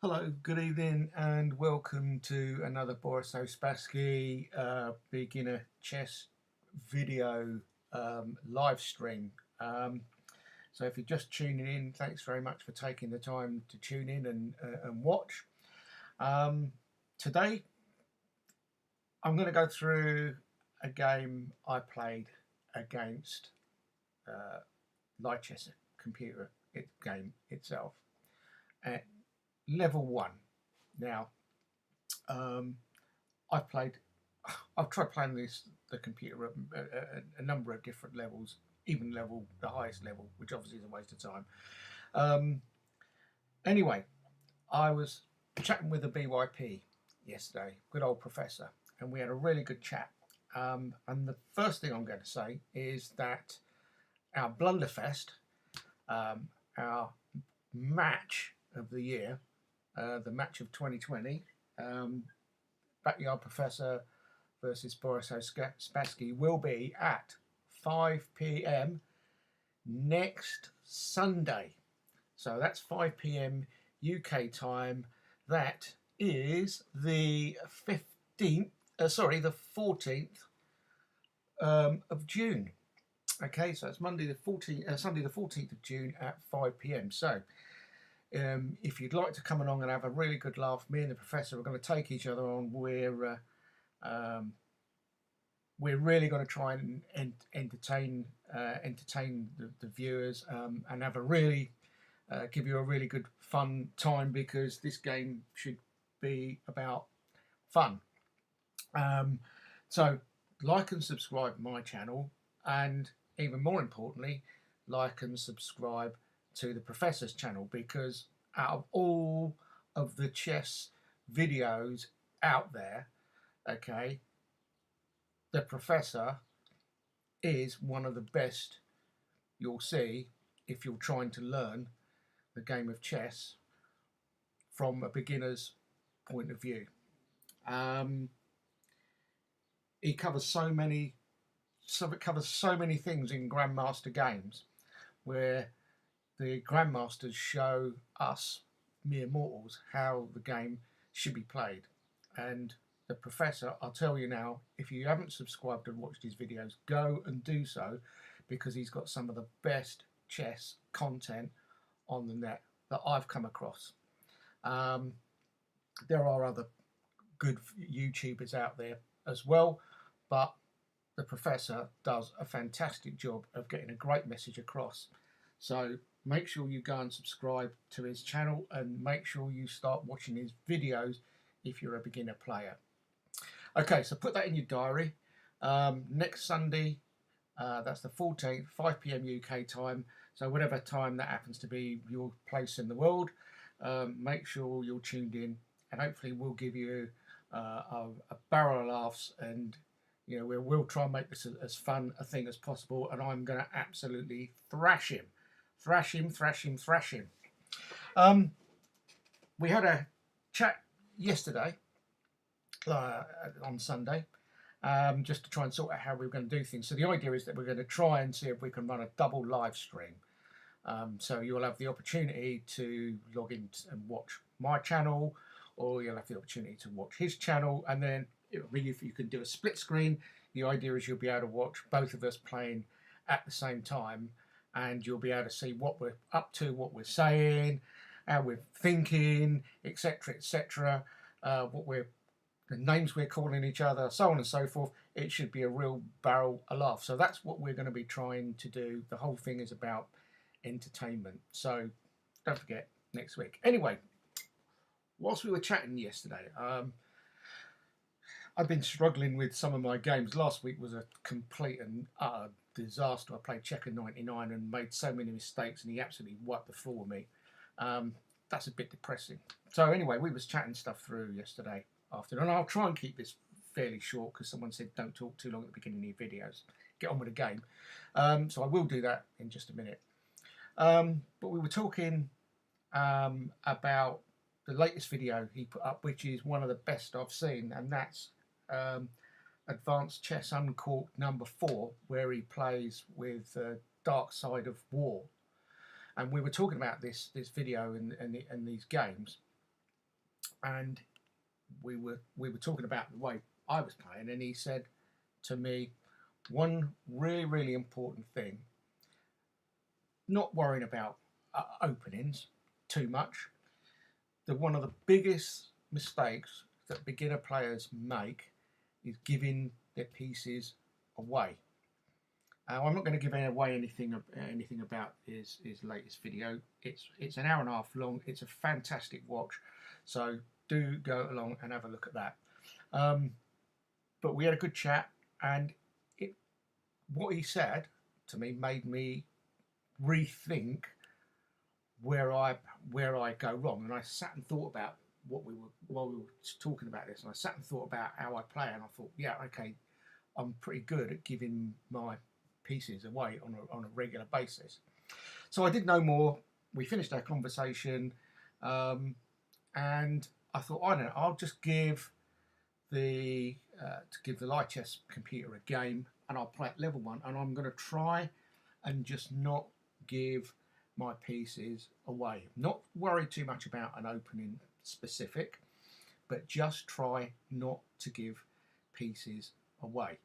Hello, good evening, and welcome to another Boris OSpasky beginner chess video live stream. So, if you're just tuning in, thanks very much for taking the time to tune in and watch. Today, I'm going to go through a game I played against Light Chess computer game itself at level 1. Now, I've tried playing the computer at a number of different levels, even the highest level, which obviously is a waste of time. Anyway, I was chatting with the BYP yesterday, good old professor, and we had a really good chat. And the first thing I'm going to say is that our Blunderfest, our match of the year, the match of 2020, Backyard Professor versus Boris OSpasky, will be at 5 p.m. next Sunday. So that's 5 p.m. UK time. That is the 14th of June. Okay, so it's Sunday the 14th of June at 5 p.m. So if you'd like to come along and have a really good laugh, me and the professor are going to take each other on. We're really going to try and entertain the viewers and have a really give you a really good fun time, because this game should be about fun. So like and subscribe my channel, and even more importantly, like and subscribe to the professor's channel, because out of all of the chess videos out there, okay, the professor is one of the best you'll see if you're trying to learn the game of chess from a beginner's point of view. He covers so many things in Grandmaster games, where the Grandmasters show us mere mortals how the game should be played. And the professor, I'll tell you now, if you haven't subscribed and watched his videos, go and do so, because he's got some of the best chess content on the net that I've come across. There are other good YouTubers out there as well, but the professor does a fantastic job of getting a great message across. So make sure you go and subscribe to his channel, and make sure you start watching his videos if you're a beginner player. Okay, so put that in your diary. Next Sunday, that's the 14th, 5 p.m. UK time. So whatever time that happens to be your place in the world, make sure you're tuned in, and hopefully we'll give you a barrel of laughs, and we'll try and make this as fun a thing as possible. And I'm going to absolutely thrash him. We had a chat yesterday on Sunday, just to try and sort out how we were going to do things. So the idea is that we're going to try and see if we can run a double live stream. So you'll have the opportunity to log in and watch my channel, or you'll have the opportunity to watch his channel, and then if you can do a split screen, the idea is you'll be able to watch both of us playing at the same time, and you'll be able to see what we're up to, what we're saying, how we're thinking, etc., the names we're calling each other, so on and so forth. It should be a real barrel of laugh. So that's what we're going to be trying to do. The whole thing is about entertainment. So don't forget, next week. Anyway, whilst we were chatting yesterday, I've been struggling with some of my games. Last week was a complete and utter disaster. I played Checker 99 and made so many mistakes, and he absolutely wiped the floor with me. That's a bit depressing. So anyway, we was chatting stuff through yesterday afternoon, and I'll try and keep this fairly short, because someone said don't talk too long at the beginning of your videos. Get on with the game. So I will do that in just a minute. But we were talking about the latest video he put up, which is one of the best I've seen, and that's Advanced Chess Uncorked #4, where he plays with Dark Side of War. And we were talking about this video and these games, and we were talking about the way I was playing, and he said to me, one really important thing, not worrying about openings too much. That one of the biggest mistakes that beginner players make is giving their pieces away. I'm not going to give away anything about his latest video. It's an hour and a half long. It's a fantastic watch, so do go along and have a look at that. But we had a good chat, and what he said to me made me rethink where I go wrong. And I sat and thought about while we were talking about this, and I sat and thought about how I play, and I thought, yeah, okay, I'm pretty good at giving my pieces away on a regular basis. So I did no more. We finished our conversation, and I thought, I don't know, I'll just give the light chess computer a game, and I'll play at level 1, and I'm going to try and just not give my pieces away. Not worry too much about an opening specific, but just try not to give pieces away.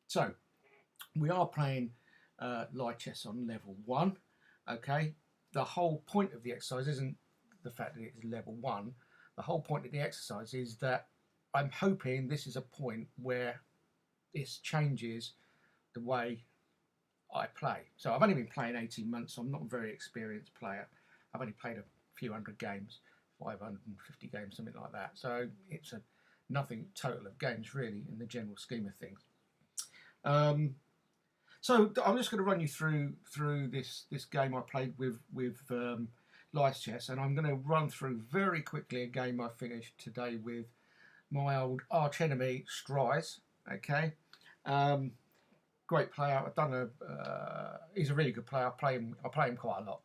So we are playing light chess on level 1. Okay, the whole point of the exercise isn't the fact that it's level 1. The whole point of the exercise is that I'm hoping this is a point where this changes the way I play. So I've only been playing 18 months, so I'm not a very experienced player. I've only played a few hundred games, 550 games, something like that. So it's nothing total of games really in the general scheme of things. So I'm just going to run you through this game I played with light chess, and I'm going to run through very quickly a game I finished today with my old arch enemy Stries. Okay, great player. I've done he's a really good player. I play him quite a lot.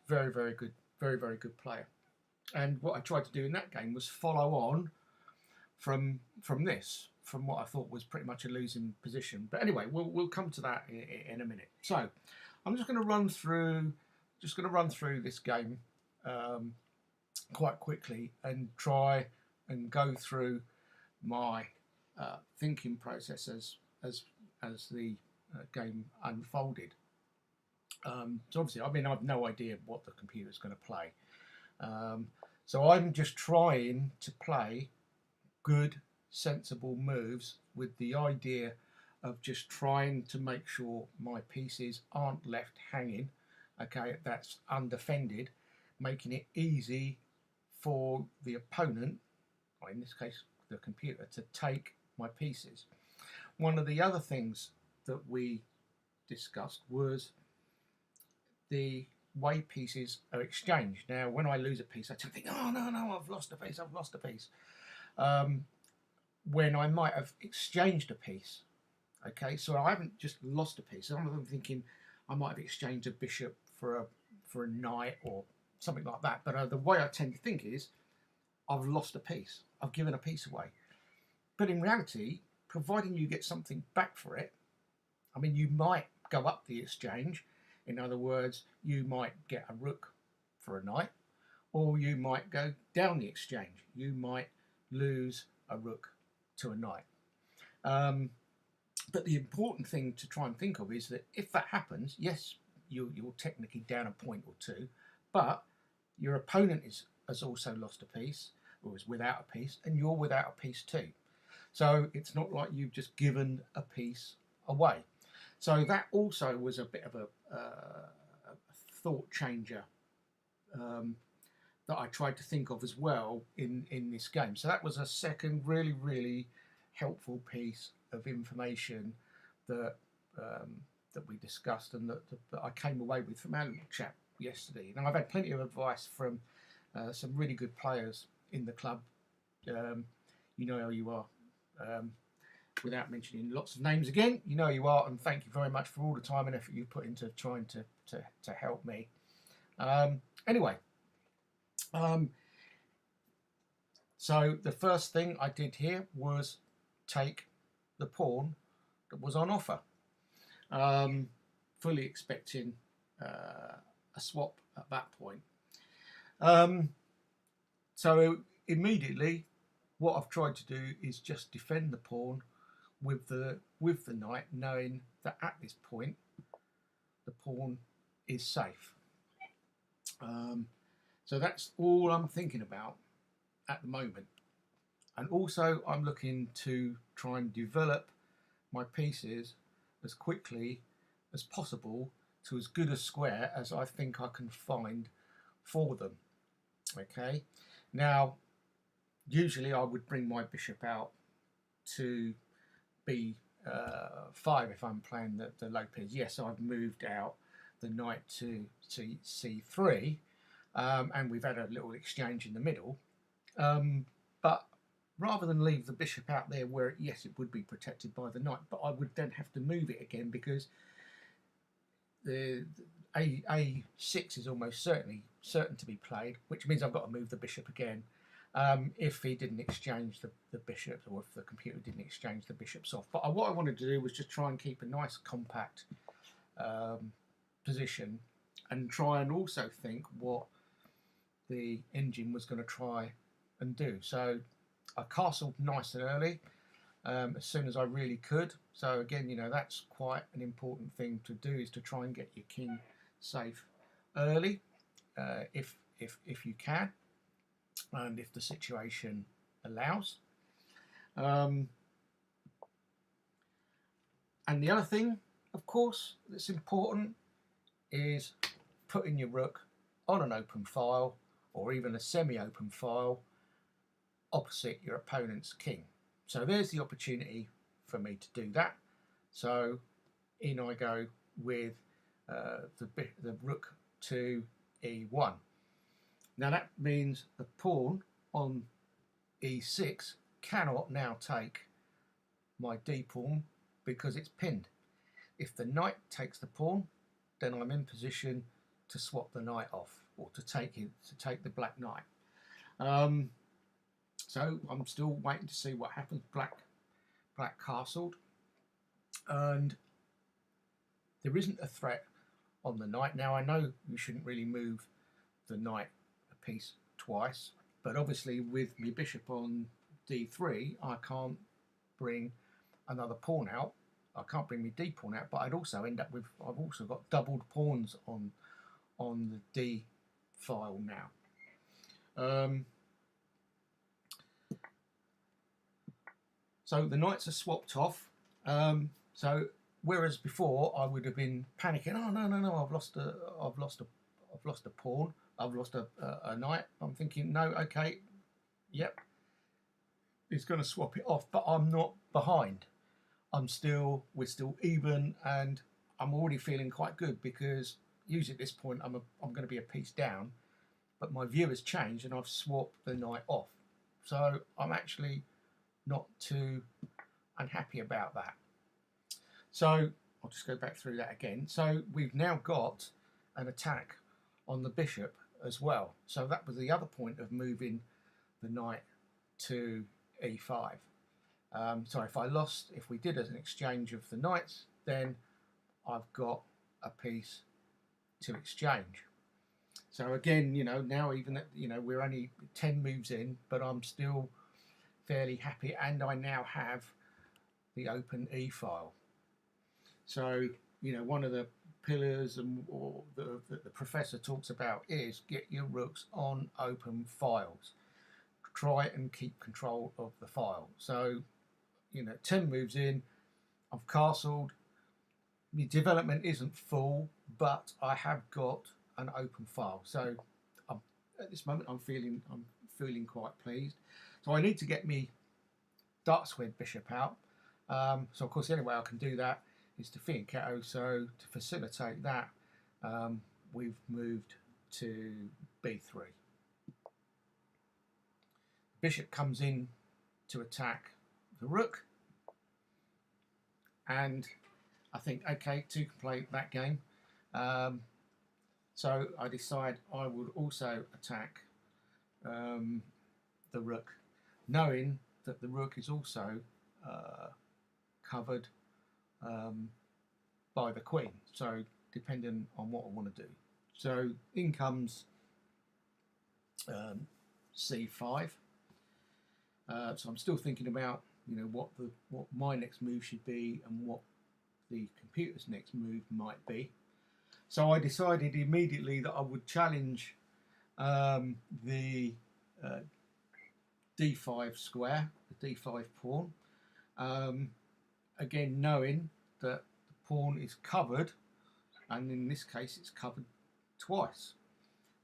Very good, very good player. And what I tried to do in that game was follow on from what I thought was pretty much a losing position. But anyway, we'll come to that in a minute. So I'm just going to run through this game quite quickly and try and go through my thinking process as the game unfolded. So obviously, I mean, I've no idea what the computer's going to play. So I'm just trying to play good, sensible moves with the idea of just trying to make sure my pieces aren't left hanging. Okay, that's undefended, making it easy for the opponent, or in this case the computer, to take my pieces. One of the other things that we discussed was the way pieces are exchanged. Now, when I lose a piece, I tend to think, oh no, I've lost a piece. When I might have exchanged a piece. Okay, so I haven't just lost a piece. I'm thinking I might have exchanged a bishop for a knight or something like that. But the way I tend to think is I've lost a piece. I've given a piece away. But in reality, providing you get something back for it, I mean, you might go up the exchange. In other words, you might get a rook for a knight, or you might go down the exchange. You might lose a rook to a knight. But the important thing to try and think of is that if that happens, yes, you're technically down a point or two, but your opponent has also lost a piece, or is without a piece, and you're without a piece too. So it's not like you've just given a piece away. So that also was a bit of a thought changer that I tried to think of as well in this game. So that was a second really helpful piece of information that we discussed and that I came away with from our little chat yesterday. Now, I've had plenty of advice from some really good players in the club. You know how you are. Without mentioning lots of names again, you know you are, and thank you very much for all the time and effort you put into trying to help me. Anyway, so the first thing I did here was take the pawn that was on offer, fully expecting a swap at that point. So immediately what I've tried to do is just defend the pawn with the knight, knowing that at this point the pawn is safe. So that's all I'm thinking about at the moment. And also I'm looking to try and develop my pieces as quickly as possible to as good a square as I think I can find for them. Okay, now usually I would bring my bishop out to b5 if I'm playing the low piece. Yes, I've moved out the knight to c3, and we've had a little exchange in the middle, but rather than leave the bishop out there where, yes, it would be protected by the knight, but I would then have to move it again, because the a6 is almost certain to be played, which means I've got to move the bishop again, if he didn't exchange the bishops, or if the computer didn't exchange the bishops off. But what I wanted to do was just try and keep a nice compact position, and try and also think what the engine was going to try and do. So I castled nice and early, as soon as I really could. So again, you know, that's quite an important thing to do, is to try and get your king safe early, if you can, and if the situation allows. And the other thing, of course, that's important is putting your rook on an open file, or even a semi-open file, opposite your opponent's king. So there's the opportunity for me to do that. So in I go with the rook to e1. Now that means the pawn on e6 cannot now take my d pawn, because it's pinned. If the knight takes the pawn, then I'm in position to swap the knight off, or to take the black knight. So I'm still waiting to see what happens. Black castled, and there isn't a threat on the knight. Now I know you shouldn't really move the knight a piece twice, but obviously with my bishop on d3 I can't bring another pawn out. I can't bring my d pawn out, but I'd also end up with, I've also got doubled pawns on the d file now. So the knights are swapped off. So whereas before I would have been panicking, oh no, I've lost a pawn, I've lost a knight. I'm thinking, no, okay, yep, he's going to swap it off, but I'm not behind. We're still even, and I'm already feeling quite good, because usually at this point I'm going to be a piece down, but my view has changed and I've swapped the knight off. So I'm actually not too unhappy about that. So I'll just go back through that again. So we've now got an attack on the bishop as well. So that was the other point of moving the knight to e5. So if we did as an exchange of the knights, then I've got a piece to exchange. So again, you know, now even at, you know, we're only 10 moves in, but I'm still fairly happy, and I now have the open e file. So, you know, one of the pillars or the professor talks about is get your rooks on open files. Try and keep control of the file. So, you know, 10 moves in, I've castled. The development isn't full, but I have got an open file. So at this moment I'm feeling quite pleased. So I need to get me dark squared bishop out. So of course the only way I can do that is to fianchetto. So to facilitate that, we've moved to b3. Bishop comes in to attack the rook, and I think, okay, two can play that game. So I decide I would also attack the rook, knowing that the rook is also covered by the queen, so depending on what I want to do. So in comes c5. So I'm still thinking about, you know, what my next move should be and what the computer's next move might be. So I decided immediately that I would challenge the d5 square, the d5 pawn. Again, knowing that the pawn is covered, and in this case it's covered twice.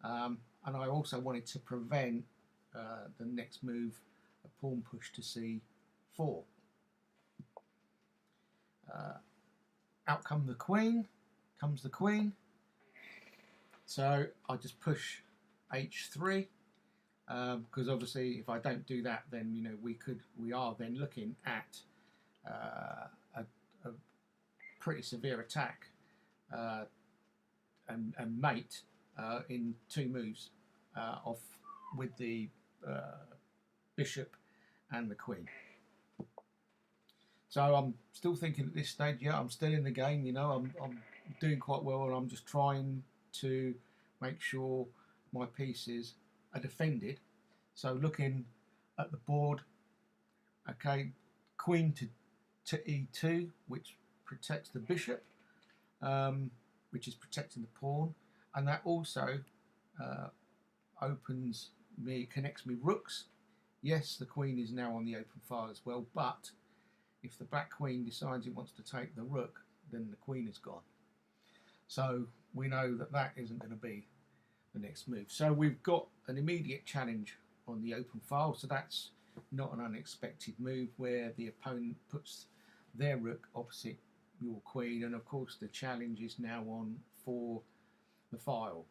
And I also wanted to prevent the next move, a pawn push to c4. Out comes the queen, so I just push h3, because obviously if I don't do that, then, you know, we are then looking at a pretty severe attack and mate in 2 moves off with the bishop and the queen. So I'm still thinking at this stage, yeah, I'm still in the game, you know, I'm doing quite well, and I'm just trying to make sure my pieces are defended. So looking at the board, okay, queen to e2, which protects the bishop, which is protecting the pawn, and that also connects me rooks. Yes, the queen is now on the open file as well, but if the black queen decides it wants to take the rook, then the queen is gone. So we know that that isn't going to be the next move. So we've got an immediate challenge on the open file, so that's not an unexpected move where the opponent puts their rook opposite your queen, and of course the challenge is now on for the file.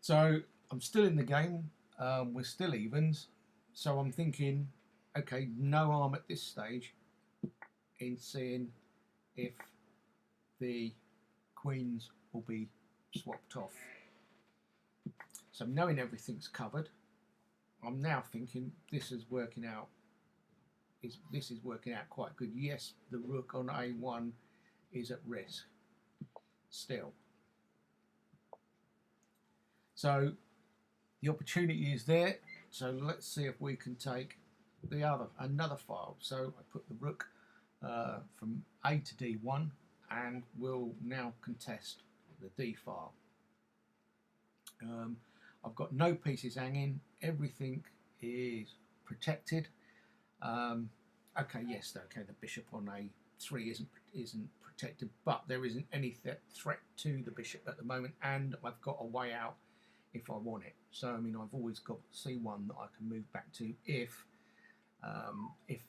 So I'm still in the game, we're still evens, so I'm thinking, okay, no harm at this stage in seeing if the queens will be swapped off. So knowing everything's covered, I'm now thinking this is working out quite good. Yes, the rook on a1 is at risk still. So the opportunity is there. So let's see if we can take another file. So I put the rook from A to D1, and we'll now contest the D file. I've got no pieces hanging, everything is protected. Okay, yes, okay, the bishop on A3 isn't protected, but there isn't any threat to the bishop at the moment, and I've got a way out if I want it. So I mean, I've always got C1 that I can move back to if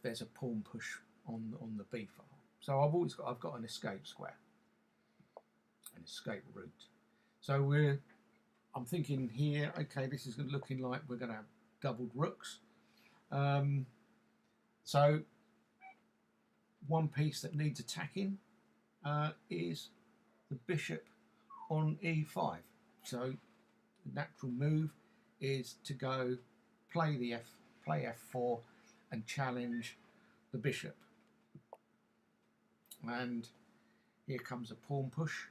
there's a pawn push on the B file. So I've got an escape square, an escape route. So I'm thinking here, okay, this is looking like we're going to have doubled rooks. So one piece that needs attacking is the bishop on E5. So the natural move is to go play F4 and challenge the bishop. And here comes a pawn push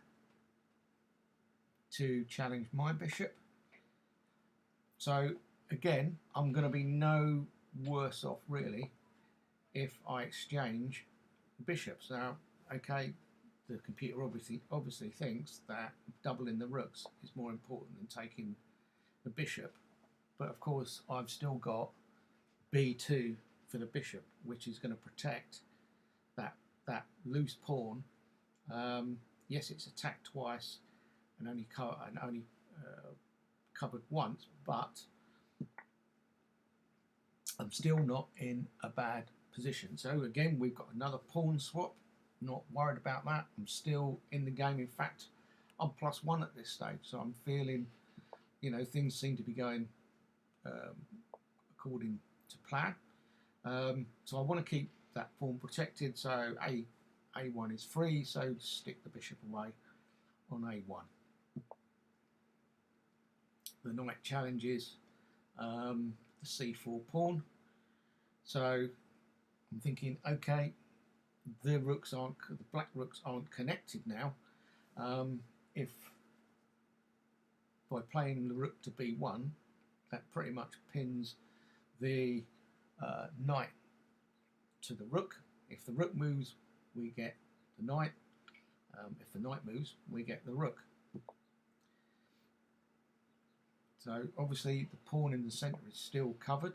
to challenge my bishop. So again, I'm going to be no worse off really if I exchange bishops. Now, okay, the computer obviously thinks that doubling the rooks is more important than taking the bishop, but of course I've still got B2 for the bishop, which is going to protect that loose pawn. Yes, it's attacked twice and only covered once, but I'm still not in a bad position. So again, we've got another pawn swap. Not worried about that. I'm still in the game. In fact, I'm +1 at this stage, so I'm feeling, you know, things seem to be going according to plan. So I want to keep that pawn protected. So A1 is free, so stick the bishop away on A1. The knight challenges the C4 pawn. So I'm thinking, okay, the black rooks aren't connected now. If by playing the rook to B1, that pretty much pins the knight to the rook. If the rook moves, we get the knight. If the knight moves, we get the rook. So obviously the pawn in the centre is still covered.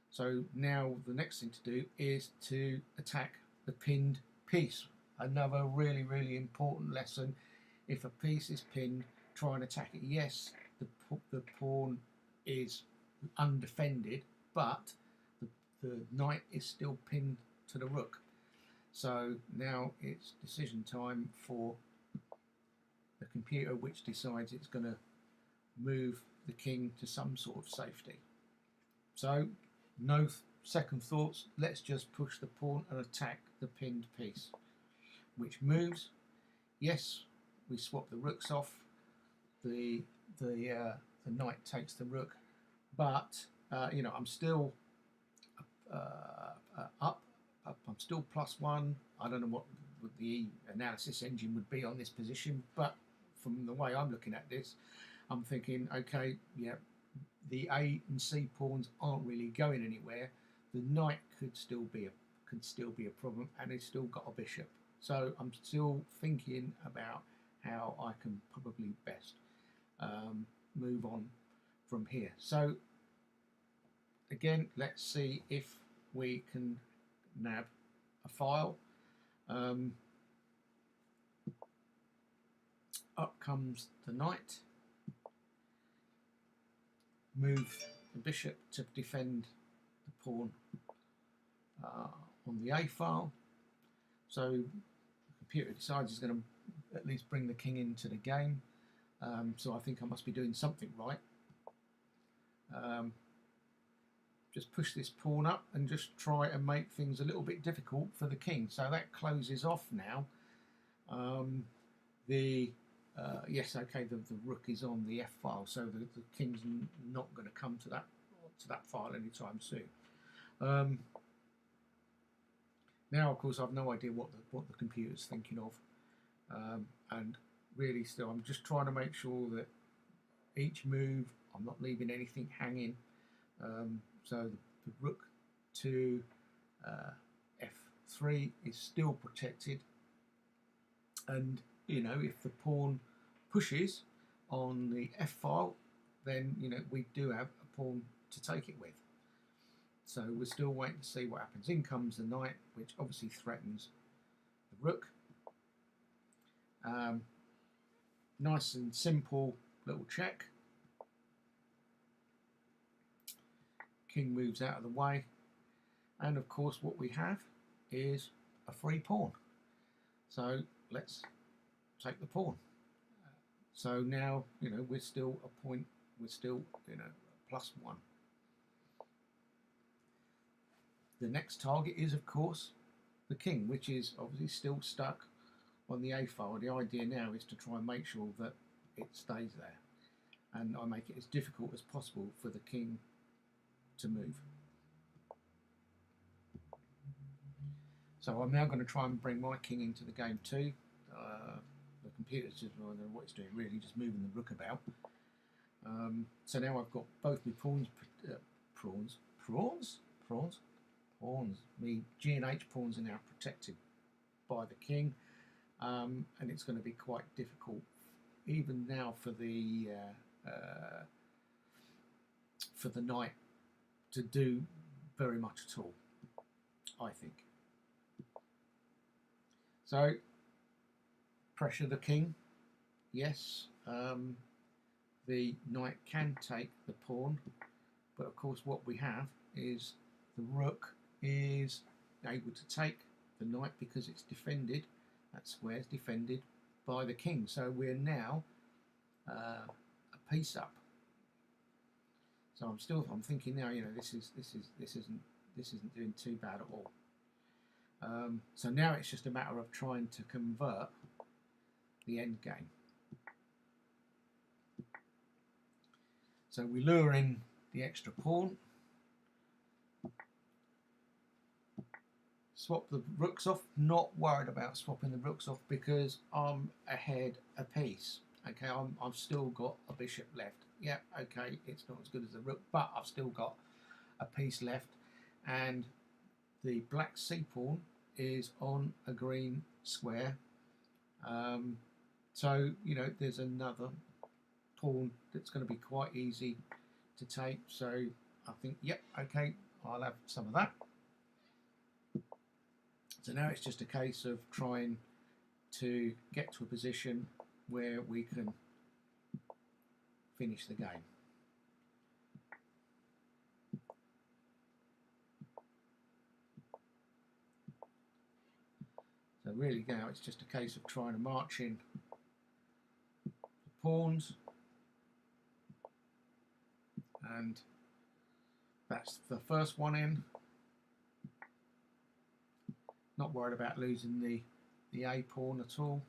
So now the next thing to do is to attack the pinned piece. Another really, really important lesson. If a piece is pinned, try and attack it. Yes, the pawn is undefended, but the knight is still pinned to the rook. So now it's decision time for the computer, which decides it's going to move the king to some sort of safety. So no second thoughts, let's just push the pawn and attack the pinned piece, which moves. Yes, we swap the rooks off. The knight takes the rook, but you know, I'm still up. I'm still +1. I don't know what the analysis engine would be on this position, but from the way I'm looking at this, I'm thinking, okay, yeah, the A and C pawns aren't really going anywhere. The knight could still be a problem, and it's still got a bishop. So I'm still thinking about how I can probably best move on from here. So again, let's see if we can nab a file. Up comes the knight. Move the bishop to defend the pawn on the A file. So the computer decides it's going to at least bring the king into the game. So I think I must be doing something right. Just push this pawn up and just try and make things a little bit difficult for the king. So that closes off now. Yes, okay, the rook is on the F file, so the king's not going to come to that file anytime soon. Now, of course, I've no idea what the computer's thinking of, and really still, I'm just trying to make sure that each move, I'm not leaving anything hanging. So the rook to F3 is still protected, and you know, if the pawn pushes on the F file, then you know we do have a pawn to take it with. So we're still waiting to see what happens. In comes the knight, which obviously threatens the rook. Nice and simple little check. King moves out of the way, and of course what we have is a free pawn. So let's take the pawn. So now, you know, we're still a point, we're still, you know, +1. The next target is, of course, the king, which is obviously still stuck on the A file. The idea now is to try and make sure that it stays there, and I make it as difficult as possible for the king to move. So I'm now going to try and bring my king into the game too. The computer's just, I don't know what it's doing really, just moving the rook about. So now I've got both my pawns. Me G and H pawns are now protected by the king, and it's going to be quite difficult even now for the knight to do very much at all, I think. So pressure the king, yes. The knight can take the pawn, but of course what we have is the rook is able to take the knight because it's defended. That square is defended by the king, so we're now a piece up. So I'm thinking now, you know, this isn't doing too bad at all. So now it's just a matter of trying to convert the end game. So we lure in the extra pawn, swap the rooks off. Not worried about swapping the rooks off because I'm ahead a piece. Okay, I've still got a bishop left. yeah, okay, it's not as good as the rook, but I've still got a piece left, and the black c pawn is on a green square. So, you know, there's another pawn that's going to be quite easy to take. So I think, yep, okay, I'll have some of that. So now it's just a case of trying to get to a position where we can finish the game. So really now it's just a case of trying to march in pawns, and that's the first one in. Not worried about losing the A pawn at all.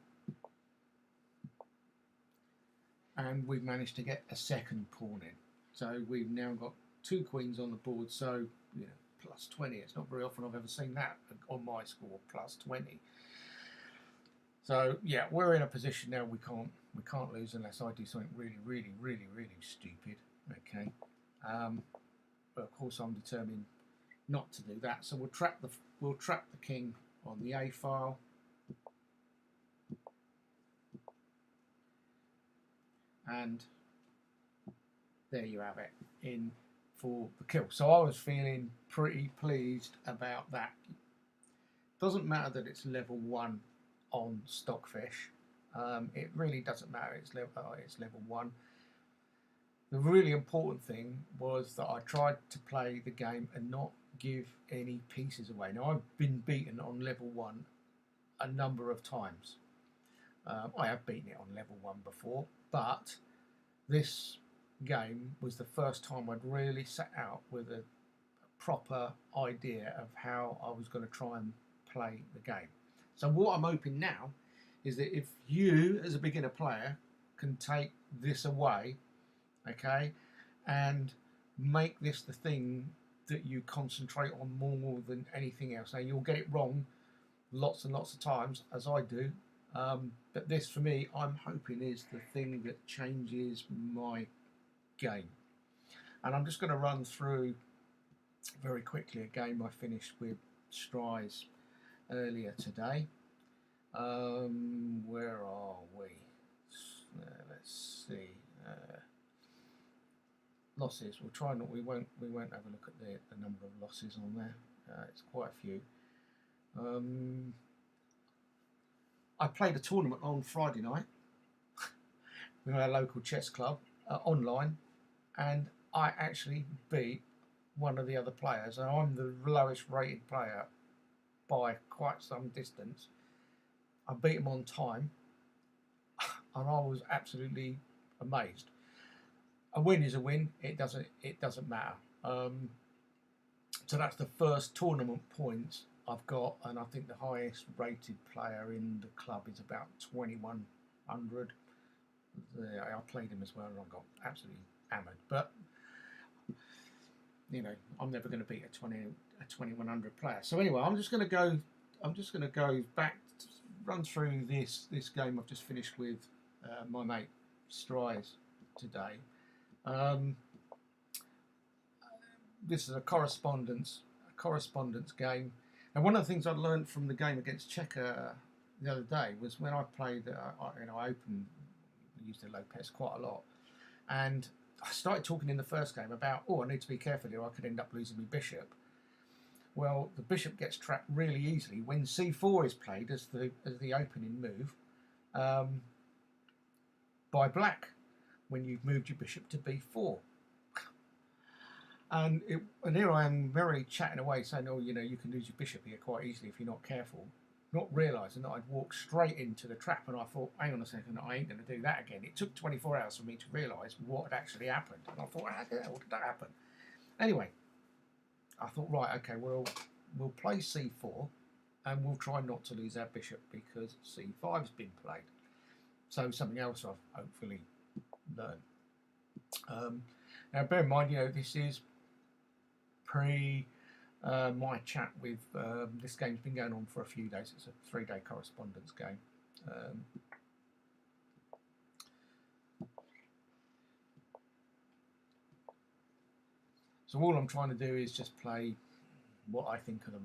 And we've managed to get a second pawn in. So we've now got 2 queens on the board, so you know, plus 20. It's not very often I've ever seen that on my score, plus 20. So yeah, we're in a position now we can't lose unless I do something really stupid. Okay. But of course I'm determined not to do that. So we'll trap the king on the A file. And there you have it, in for the kill. So I was feeling pretty pleased about that. Doesn't matter that it's level 1 on Stockfish. It really doesn't matter. It's level 1. The really important thing was that I tried to play the game and not give any pieces away. Now I've been beaten on level 1 a number of times. I have beaten it on level 1 before, but this game was the first time I'd really set out with a proper idea of how I was going to try and play the game. So what I'm hoping now is that if you, as a beginner player, can take this away, okay, and make this the thing that you concentrate on more than anything else. Now you'll get it wrong lots and lots of times, as I do, but this for me, I'm hoping, is the thing that changes my game. And I'm just going to run through very quickly a game I finished with Stries earlier today. Where are we? Let's see. Losses. We'll try not. We won't have a look at the number of losses on there. It's quite a few. I played a tournament on Friday night with our local chess club online, and I actually beat one of the other players. And I'm the lowest rated player by quite some distance. I beat him on time, and I was absolutely amazed. A win is a win. It doesn't matter. So that's the first tournament points I've got, and I think the highest rated player in the club is about 2100. I played him as well, and I got absolutely hammered. But you know, I'm never going to beat a 2100 player. So anyway, I'm just going to go back, run through this game I've just finished with my mate Stries today. This is a correspondence game, and one of the things I learned from the game against Checker the other day was when I played, I opened, used the Lopez quite a lot, and I started talking in the first game about, I need to be careful here, I could end up losing my bishop. Well, the bishop gets trapped really easily when c4 is played as the opening move by black, when you've moved your bishop to b4. And here I am, very chatting away, saying, you know, you can lose your bishop here quite easily if you're not careful, not realising that I'd walked straight into the trap. And I thought, hang on a second, I ain't going to do that again. It took 24 hours for me to realise what had actually happened. And I thought, how the hell did that happen? Anyway, I thought, right, okay, well, we'll play c4, and we'll try not to lose our bishop because c5's been played. So something else I've hopefully learned. Now, bear in mind, you know, this is pre my chat with this game's been going on for a few days. It's a 3-day correspondence game. So all I'm trying to do is just play what I think are the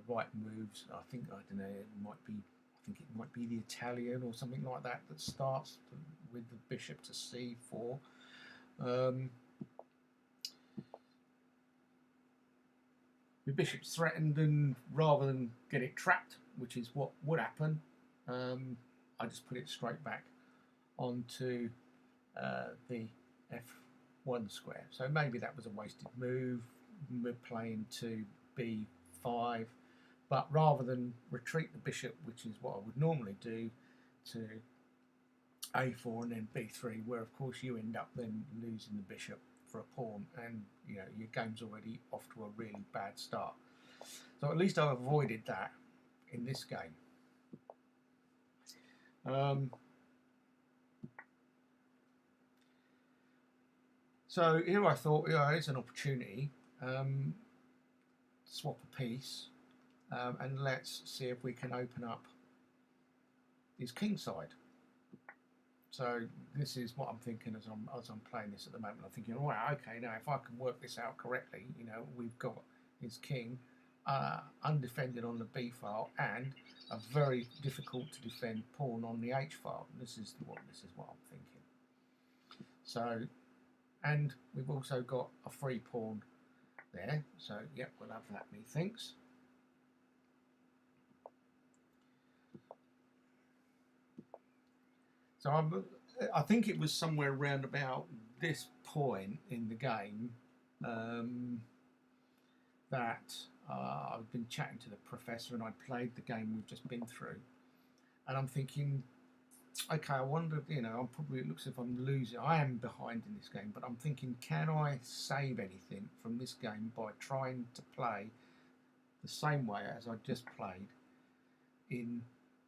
right moves. I think, I don't know, it might be, I think it might be the Italian or something like that that starts with the bishop to c4. The bishop's threatened, and rather than get it trapped, which is what would happen, I just put it straight back onto the f1 square. So maybe that was a wasted move. We're playing to b5, but rather than retreat the bishop, which is what I would normally do, to a4 and then b3, where of course you end up then losing the bishop for a pawn, and you know your game's already off to a really bad start. So at least I've avoided that in this game. So here I thought, yeah, it's an opportunity. Swap a piece, and let's see if we can open up his king side. So this is what I'm thinking as I'm playing this at the moment. I'm thinking, wow, okay, now if I can work this out correctly, you know, we've got his king undefended on the b file and a very difficult to defend pawn on the h file. This is what I'm thinking. So, and we've also got a free pawn there. So yep, we'll have that, methinks. So I think it was somewhere around about this point in the game that I've been chatting to the professor, and I played the game we've just been through, and I'm thinking, okay, I wonder, you know, it looks as if I'm losing. I am behind in this game, but I'm thinking, can I save anything from this game by trying to play the same way as I just played in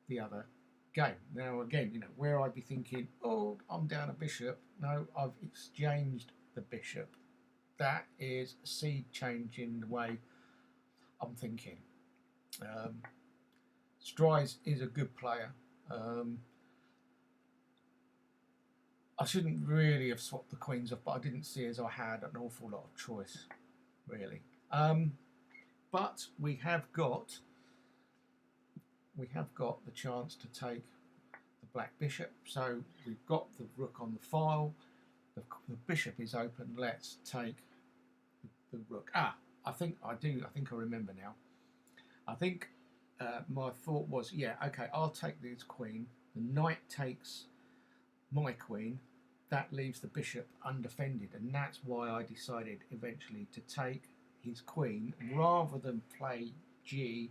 the other game? Now again, you know, where I'd be thinking, oh, I'm down a bishop. No, I've exchanged the bishop. That is a seed change in the way I'm thinking. Stries is a good player. I shouldn't really have swapped the queens off, but I didn't see as I had an awful lot of choice, really. But we have got the chance to take the black bishop. So we've got the rook on the file. The bishop is open. Let's take the rook. I think I remember now. I think my thought was, yeah, okay, I'll take this queen. The knight takes my queen. That leaves the bishop undefended, and that's why I decided eventually to take his queen rather than play G3.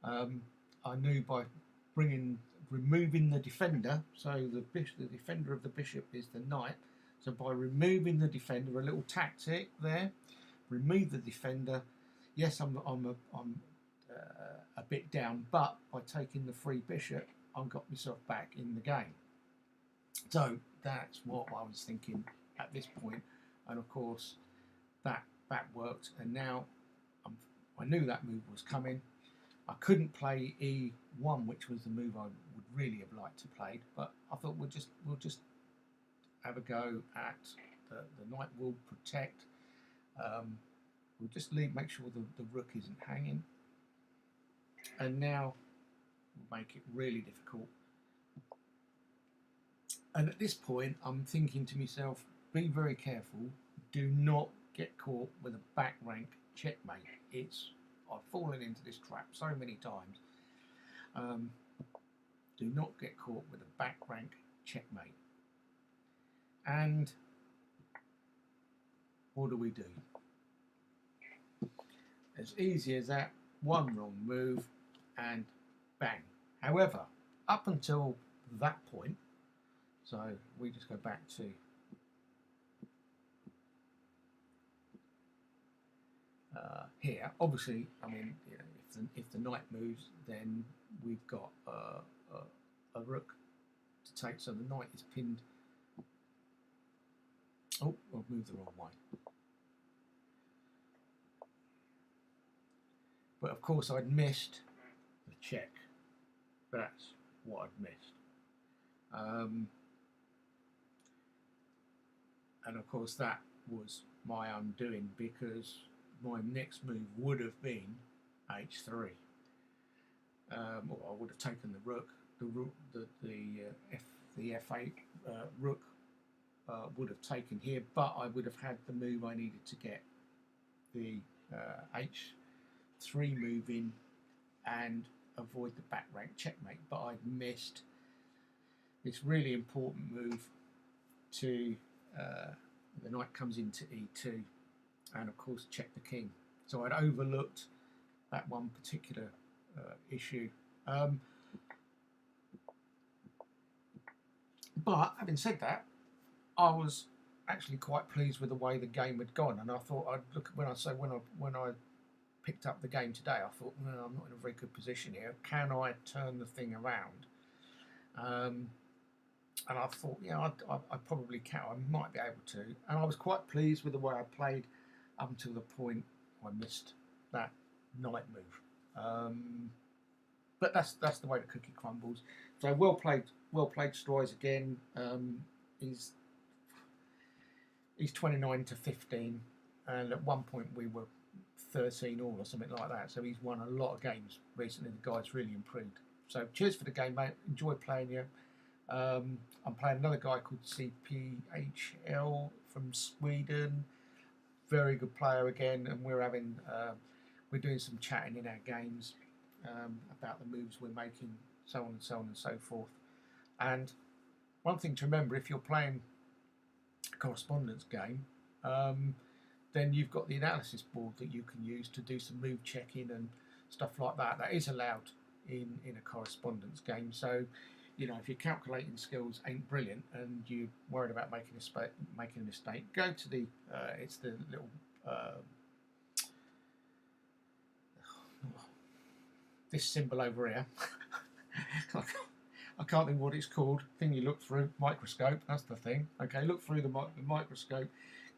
I knew by removing the defender, so the defender of the bishop is the knight. So by removing the defender, a little tactic there, remove the defender. Yes, I'm a bit down, but by taking the free bishop, I've got myself back in the game. So that's what I was thinking at this point, and of course that worked. And now I knew that move was coming. I couldn't play E1, which was the move I would really have liked to play, but I thought we'll just have a go at the knight will protect. We'll just make sure the rook isn't hanging, and now we'll make it really difficult. And at this point, I'm thinking to myself, be very careful. Do not get caught with a back rank checkmate. I've fallen into this trap so many times. Do not get caught with a back rank checkmate. And what do? As easy as that, one wrong move and bang. However, up until that point, so we just go back to here. Obviously, I mean, you know, if the knight moves, then we've got a rook to take. So the knight is pinned. Oh, I've moved the wrong way. But of course, I'd missed the check. That's what I'd missed. And of course that was my undoing, because my next move would have been h3. Or I would have taken the rook, the f8 rook would have taken here, but I would have had the move I needed to get the h3 move in and avoid the back rank checkmate. But I'd missed this really important move to the knight comes into e2, and of course check the king. So I'd overlooked that one particular issue. But having said that, I was actually quite pleased with the way the game had gone, and I thought I'd look when I picked up the game today, I thought, well, I'm not in a very good position here. Can I turn the thing around? And I thought, yeah, I probably can. I might be able to. And I was quite pleased with the way I played up until the point I missed that knight move. But that's the way the cookie crumbles. So well played Stroys again. He's 29 to 15, and at one point we were 13 all or something like that. So he's won a lot of games recently. The guy's really improved. So cheers for the game, mate. Enjoy playing you. I'm playing another guy called CPHL from Sweden. Very good player again, and we're doing some chatting in our games about the moves we're making, so on and so on and so forth. And one thing to remember, if you're playing a correspondence game, then you've got the analysis board that you can use to do some move checking and stuff like that. That is allowed in a correspondence game. So, you know, if your calculating skills ain't brilliant and you're worried about making a mistake, go to the it's the little this symbol over here. I can't think what it's called. Thing you look through, microscope. That's the thing. Okay, look through the microscope.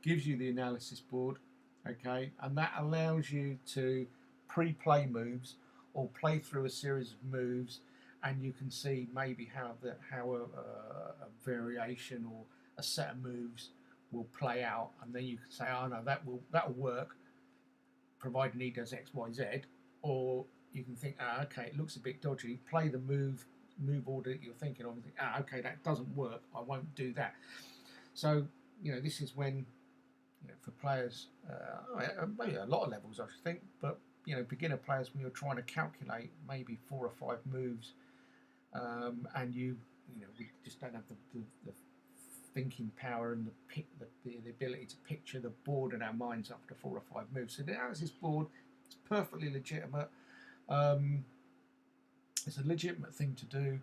Gives you the analysis board. Okay, and that allows you to pre-play moves or play through a series of moves, and you can see maybe how a variation or a set of moves will play out, and then you can say, oh no, that'll work, providing he does X, Y, Z. Or you can think, okay, it looks a bit dodgy. Play the move order that you're thinking of, and think, okay, that doesn't work. I won't do that. So, you know, this is when, you know, for players, maybe a lot of levels, I should think, but, you know, beginner players, when you're trying to calculate maybe 4 or 5 moves, and you know, we just don't have the thinking power and the ability to picture the board in our minds after 4 or 5 moves. So the analysis board is perfectly legitimate. It's a legitimate thing to do,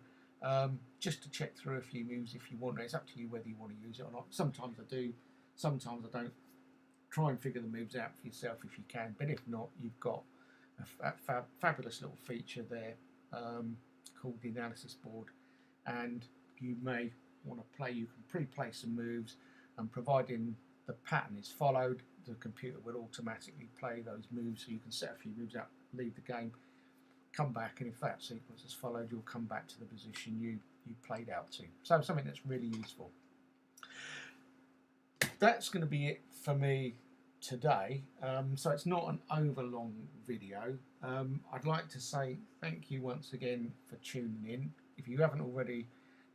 just to check through a few moves if you want. It's up to you whether you want to use it or not. Sometimes I do, sometimes I don't. Try and figure the moves out for yourself if you can, but if not, you've got a fabulous little feature there called the analysis board, and you may want to play. You can pre-play some moves, and providing the pattern is followed, the computer will automatically play those moves, so you can set a few moves out, leave the game, come back, and if that sequence is followed, you'll come back to the position you played out to. So something that's really useful. That's going to be it for me today. So it's not an overlong video. I'd like to say thank you once again for tuning in. If you haven't already,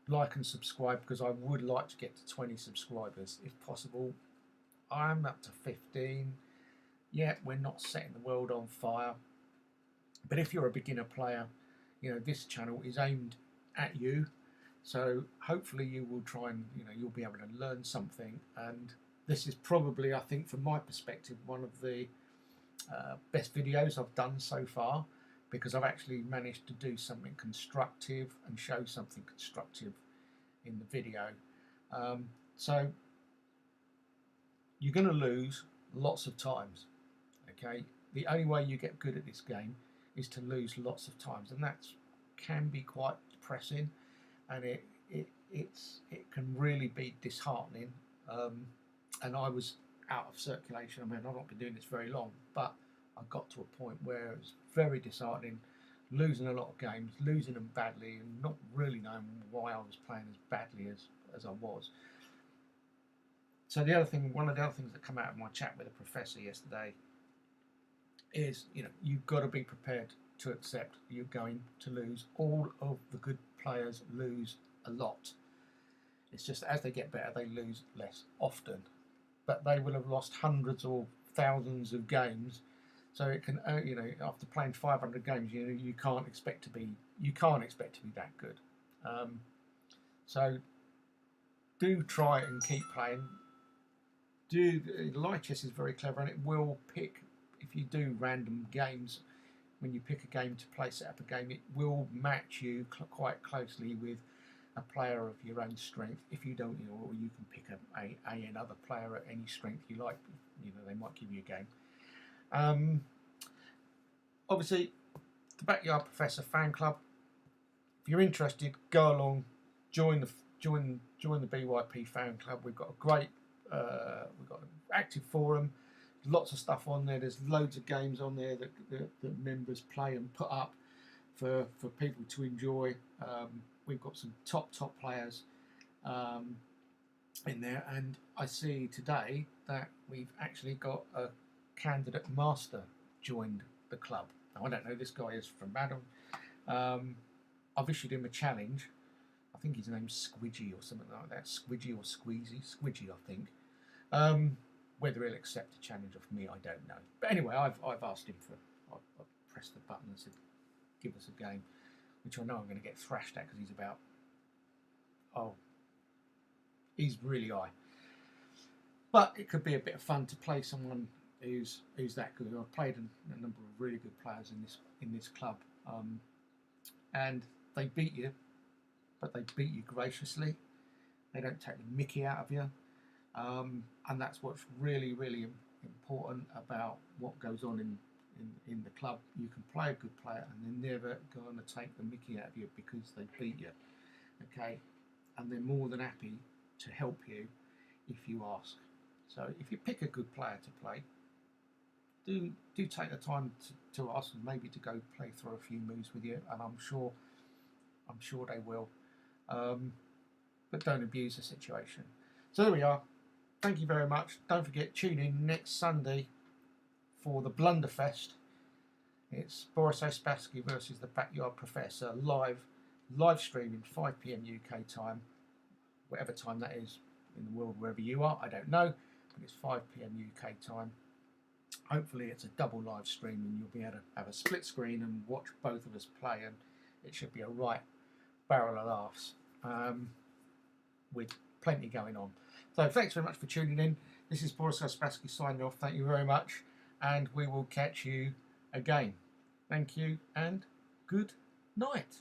like and subscribe, because I would like to get to 20 subscribers if possible. I'm up to 15. Yeah, we're not setting the world on fire, but if you're a beginner player, you know, this channel is aimed at you. So hopefully you will try and, you know, you'll be able to learn something. And this is probably, I think, from my perspective, one of the best videos I've done so far, because I've actually managed to do something constructive and show something constructive in the video. So you're going to lose lots of times. Okay, the only way you get good at this game is to lose lots of times, and that can be quite depressing. And it can really be disheartening. And I was out of circulation. I mean, I've not been doing this very long, but I got to a point where it was very disheartening, losing a lot of games, losing them badly, and not really knowing why I was playing as badly as I was. So the other thing, one of the other things that come out of my chat with the professor yesterday is, you know, you've got to be prepared to accept you're going to lose. All of the good players lose a lot. It's just as they get better, they lose less often. But they will have lost hundreds or thousands of games. So it can, you know, after playing 500 games, you know, you can't expect to be that good. So do try and keep playing. Live chess is very clever, and it will pick, if you do random games, when you pick a game to play, set up a game, it will match you quite closely with a player of your own strength. If you don't, you know, or you can pick another player at any strength you like. You know, they might give you a game. Obviously, the Backyard Professor fan club. If you're interested, go along, join the BYP fan club. We've got a great, we've got an active forum. Lots of stuff on there. There's loads of games on there that members play and put up for people to enjoy. We've got some top players in there, and I see today that we've actually got a candidate master joined the club. Now, I don't know, this guy is from Adam. I've issued him a challenge. I think his name's Squidgy or something like that. Squidgy or Squeezy. Squidgy, I think. Whether he'll accept a challenge off me, I don't know. But anyway, I've asked him for. I've pressed the button and said, "Give us a game," which I know I'm going to get thrashed at because he's about. Oh, he's really high. But it could be a bit of fun to play someone who's that good. I've played a number of really good players in this club, and they beat you, but they beat you graciously. They don't take the mickey out of you. And that's what's really, really important about what goes on in the club. You can play a good player and they're never going to take the mickey out of you because they beat you, okay? And they're more than happy to help you if you ask. So if you pick a good player to play, do take the time to ask and maybe to go play through a few moves with you, and I'm sure they will. But don't abuse the situation. So there we are. Thank you very much. Don't forget, tune in next Sunday for the Blunderfest. It's Boris OSpasky versus the Backyard Professor live streaming 5 PM UK time, whatever time that is in the world, wherever you are, I don't know, but it's 5 PM UK time. Hopefully it's a double live stream and you'll be able to have a split screen and watch both of us play, and it should be a right barrel of laughs with plenty going on. So thanks very much for tuning in. This is Boris OSpasky signing off. Thank you very much, and we will catch you again. Thank you and good night.